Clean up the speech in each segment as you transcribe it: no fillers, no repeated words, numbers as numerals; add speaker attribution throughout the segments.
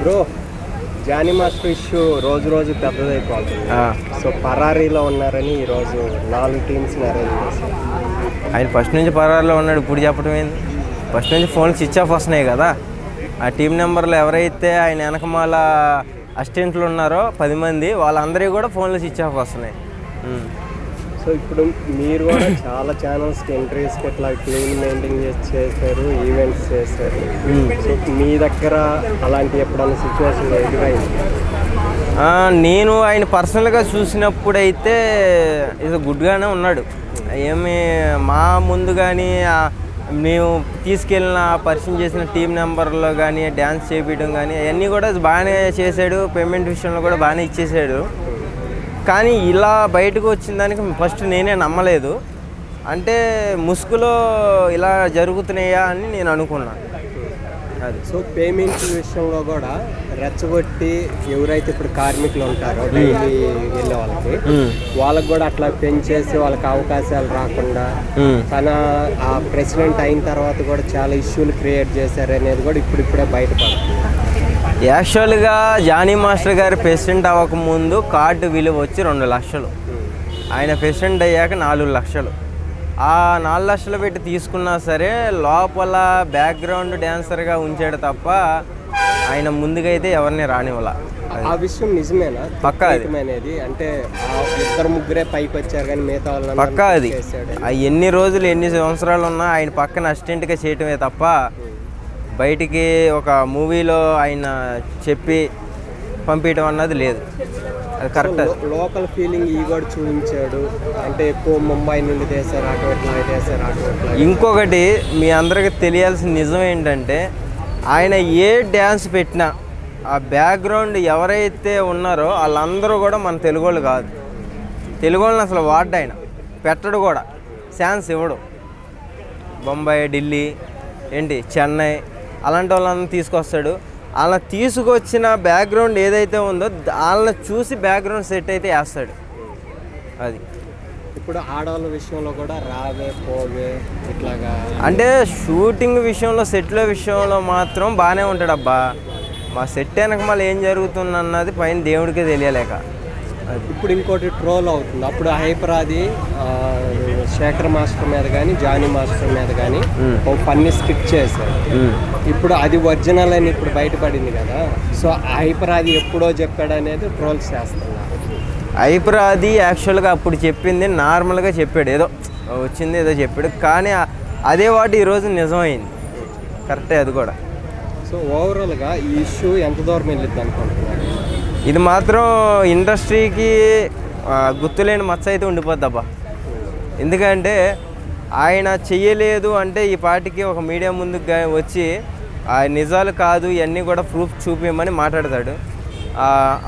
Speaker 1: Bro, Johnny master issue రోజు రోజు పెద్దదైపోతుంది. So పరారీలో ఉన్నారని ఈరోజు 4 టీమ్స్ని అరేంజ్ చేశారు.
Speaker 2: ఆయన ఫస్ట్ నుంచి పరారీలో ఉన్నాడు, ఇప్పుడు చెప్పడం ఏంది? ఫస్ట్ నుంచి ఫోన్ స్విచ్ ఆఫ్ వస్తున్నాయి కదా. ఆ టీం నెంబర్లో ఎవరైతే ఆయన వెనకమాల అసిస్టెంట్లు ఉన్నారో 10 మంది, వాళ్ళందరికీ కూడా ఫోన్లు స్విచ్ ఆఫ్ వస్తున్నాయి.
Speaker 1: సో ఇప్పుడు మీరు కూడా చాలా ఛానల్స్కి ఎంట్రీస్కి ఇట్లా క్లీన్ మెయింటైన్ చేశారు, ఈవెంట్స్ చేశారు. సో మీ దగ్గర అలాంటి ఎప్పుడన్నా సిచ్యువేషన్ ఎదురైంది?
Speaker 2: నేను ఆయన పర్సనల్గా చూసినప్పుడైతే ఇది గుడ్గానే ఉన్నాడు. ఏమి మా ముందు కానీ మేము తీసుకెళ్ళిన పరిచయం చేసిన టీం నెంబర్లో కానీ డ్యాన్స్ చేయించడం కానీ అవన్నీ కూడా బాగానే చేశాడు. పేమెంట్ విషయంలో కూడా బాగానే ఇచ్చేసాడు. కానీ ఇలా బయటకు వచ్చిన దానికి ఫస్ట్ నేనే నమ్మలేదు. అంటే ముసుగులో ఇలా జరుగుతున్నాయా అని నేను అనుకున్నాను.
Speaker 1: అది సో పేమెంట్ విషయంలో కూడా రెచ్చగొట్టి ఎవరైతే ఇప్పుడు కార్మికులు ఉంటారో డైలీ వెళ్ళే వాళ్ళకి కూడా అట్లా పెంచేసి వాళ్ళకి అవకాశాలు రాకుండా తన ఆ ప్రెసిడెంట్ అయిన తర్వాత కూడా చాలా ఇష్యూలు క్రియేట్ చేశారు అనేది కూడా ఇప్పుడిప్పుడే బయటపడుతుంది.
Speaker 2: యాక్చువల్గా జానీ మాస్టర్ గారు ప్రెసిడెంట్ అవ్వకముందు కార్డు విలువ వచ్చి 2 లక్షలు. ఆయన ప్రెసిడెంట్ అయ్యాక 4 లక్షలు. ఆ 4 లక్షలు పెట్టి తీసుకున్నా సరే లోపల బ్యాక్గ్రౌండ్ డ్యాన్సర్గా ఉంచాడు తప్ప ఆయన ముందుకైతే ఎవరిని రానివ్వాల.
Speaker 1: ఆ విషయం నిజమేనా?
Speaker 2: పక్కా అది
Speaker 1: అనేది అంటే 2-3 పైకి వచ్చారు కానీ మిగతా వాళ్ళని
Speaker 2: పక్కా అది. ఎన్ని రోజులు ఎన్ని సంవత్సరాలు ఉన్నా ఆయన పక్కన అసిస్టెంట్గా చేయటమే తప్ప బయటికి ఒక మూవీలో ఆయన చెప్పి పంపించడం అన్నది లేదు. అది కరెక్ట్.
Speaker 1: లోకల్ ఫీలింగ్ ఈ కూడా చూపించాడు. అంటే ఎక్కువ ముంబై నుండి చేశారు, అటు ఎట్లా చేశారు, అటు ఎట్లా.
Speaker 2: ఇంకొకటి మీ అందరికీ తెలియాల్సిన నిజం ఏంటంటే ఆయన ఏ డ్యాన్స్ పెట్టినా ఆ బ్యాక్గ్రౌండ్ ఎవరైతే ఉన్నారో వాళ్ళందరూ కూడా మన తెలుగు వాళ్ళు కాదు. తెలుగు వాళ్ళని అసలు వాడ్డా ఆయన పెట్టడు కూడా, ఛాన్స్ ఇవ్వడు. బొంబాయి, ఢిల్లీ, చెన్నై అలాంటి వాళ్ళని తీసుకొస్తాడు. అలా తీసుకొచ్చిన బ్యాక్గ్రౌండ్ ఏదైతే ఉందో వాళ్ళని చూసి బ్యాక్గ్రౌండ్ సెట్ అయితే వేస్తాడు. అది
Speaker 1: ఇప్పుడు ఆడవాళ్ళ విషయంలో కూడా రావే పోవే ఇట్లాగా
Speaker 2: అంటే షూటింగ్ విషయంలో సెట్ల విషయంలో మాత్రం బాగానే ఉంటాడు. అబ్బా మా సెట్ వెనక మళ్ళీ ఏం జరుగుతుంది అన్నది పైన దేవుడికే తెలియలేక.
Speaker 1: ఇప్పుడు ఇంకోటి ట్రోల్ అవుతుంది. అప్పుడు హైపరాది శేఖర్ మాస్టర్ మీద కానీ జానీ మాస్టర్ మీద కానీ ఒక ఫన్నీ స్కిట్ చేశారు. ఇప్పుడు అది ఒరిజినల్ అని ఇప్పుడు బయటపడింది కదా. సో హైపరాది ఎప్పుడో చెప్పాడు అనేది ట్రోల్స్ చేస్తున్నారు.
Speaker 2: హైపరాది యాక్చువల్గా అప్పుడు చెప్పింది నార్మల్గా చెప్పాడు, ఏదో వచ్చింది ఏదో చెప్పాడు. కానీ అదే వాటి ఈరోజు నిజమైంది. కరెక్టే అది కూడా.
Speaker 1: సో ఓవరాల్గా ఈ ఇష్యూ ఎంత దూరం వెళ్ళిద్ది అనుకుంటున్నారు?
Speaker 2: ఇది మాత్రం ఇండస్ట్రీకి గుర్తులేని మచ్చ అయితే ఉండిపోద్ది అబ్బా. ఎందుకంటే ఆయన చెయ్యలేదు అంటే ఈ పార్టీకి ఒక మీడియా ముందుకు వచ్చి నిజాలు కాదు ఇవన్నీ కూడా ప్రూఫ్ చూపించమని మాట్లాడతాడు.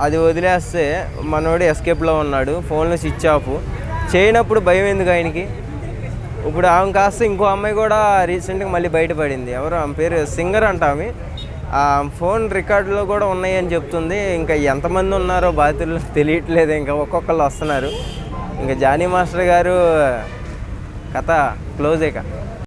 Speaker 2: అది వదిలేస్తే మనోడు ఎస్కేప్లో ఉన్నాడు, ఫోన్లో స్విచ్ ఆఫ్ చేయనప్పుడు భయం ఎందుకు ఆయనకి? ఇప్పుడు ఆమె కాస్త ఇంకో అమ్మాయి కూడా రీసెంట్గా మళ్ళీ బయటపడింది. ఎవరు ఆమె పేరు సింగర్ అంట. ఆమె ఫోన్ రికార్డులో కూడా ఉన్నాయని చెప్తుంది. ఇంకా ఎంతమంది ఉన్నారో బాధితులు తెలియట్లేదు. ఇంకా ఒక్కొక్కళ్ళు వస్తున్నారు. ఇంకా జానీ మాస్టర్ గారు కథ క్లోజ్.